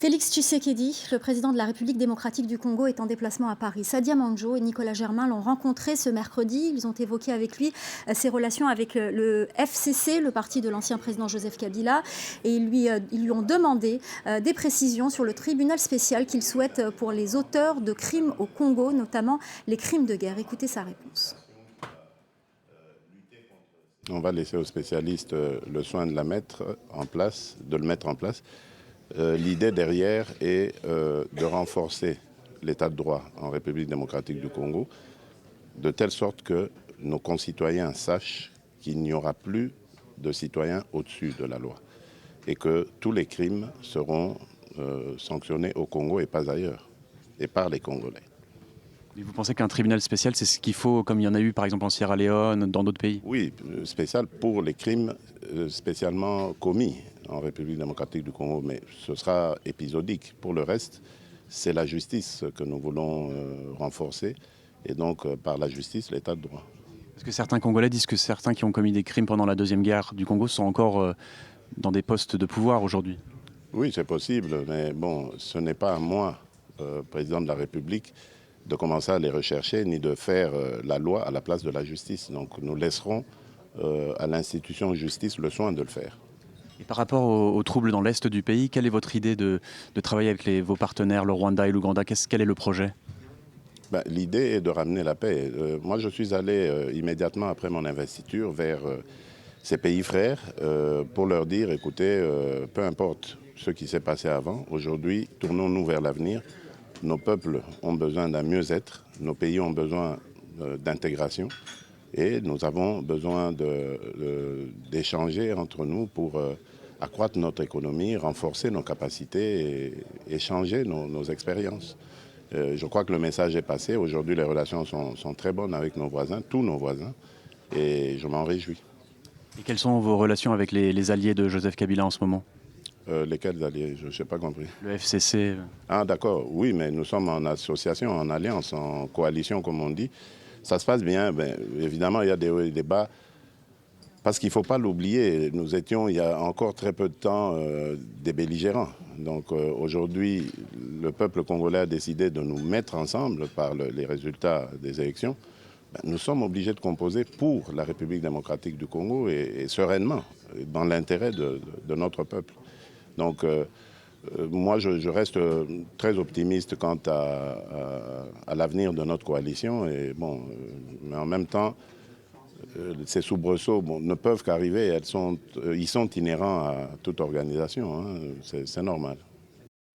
Félix Tshisekedi, le président de la République démocratique du Congo, est en déplacement à Paris. Sadia Mandjo et Nicolas Germain l'ont rencontré ce mercredi. Ils ont évoqué avec lui ses relations avec le FCC, le parti de l'ancien président Joseph Kabila. Et ils lui ont demandé des précisions sur le tribunal spécial qu'il souhaite pour les auteurs de crimes au Congo, notamment les crimes de guerre. Écoutez sa réponse. On va laisser aux spécialistes le soin de le mettre en place. L'idée derrière est de renforcer l'état de droit en République démocratique du Congo, de telle sorte que nos concitoyens sachent qu'il n'y aura plus de citoyens au-dessus de la loi et que tous les crimes seront sanctionnés au Congo et pas ailleurs, et par les Congolais. Et vous pensez qu'un tribunal spécial, c'est ce qu'il faut, comme il y en a eu par exemple en Sierra Leone, dans d'autres pays? Oui, spécial pour les crimes spécialement commis en République démocratique du Congo, mais ce sera épisodique. Pour le reste, c'est la justice que nous voulons renforcer, et donc par la justice, l'état de droit. Parce que certains Congolais disent que certains qui ont commis des crimes pendant la Deuxième Guerre du Congo sont encore dans des postes de pouvoir aujourd'hui. Oui, c'est possible, mais bon, ce n'est pas à moi, président de la République, de commencer à les rechercher, ni de faire la loi à la place de la justice. Donc nous laisserons à l'institution justice le soin de le faire. Et par rapport aux troubles dans l'Est du pays, quelle est votre idée de travailler avec vos partenaires, le Rwanda et l'Ouganda? Quel est le projet? L'idée est de ramener la paix. Moi, je suis allé immédiatement après mon investiture vers ces pays frères pour leur dire, écoutez, peu importe ce qui s'est passé avant, aujourd'hui, tournons-nous vers l'avenir. Nos peuples ont besoin d'un mieux-être, nos pays ont besoin d'intégration et nous avons besoin d'échanger entre nous pour accroître notre économie, renforcer nos capacités et échanger nos expériences. Je crois que le message est passé. Aujourd'hui, les relations sont très bonnes avec nos voisins, tous nos voisins, et je m'en réjouis. Et quelles sont vos relations avec les alliés de Joseph Kabila en ce moment? Lesquels alliés? Je n'ai pas compris. Le FCC. Ah d'accord, oui, mais nous sommes en association, en alliance, en coalition, comme on dit. Ça se passe bien. Évidemment, il y a des hauts et des bas. Parce qu'il ne faut pas l'oublier, nous étions il y a encore très peu de temps des belligérants. Donc aujourd'hui, le peuple congolais a décidé de nous mettre ensemble par les résultats des élections. Nous sommes obligés de composer pour la République démocratique du Congo et sereinement, dans l'intérêt de notre peuple. Donc moi, je reste très optimiste quant à l'avenir de notre coalition. Et bon, mais en même temps, ces soubresauts ne peuvent qu'arriver. Ils sont inhérents à toute organisation. Hein, c'est normal.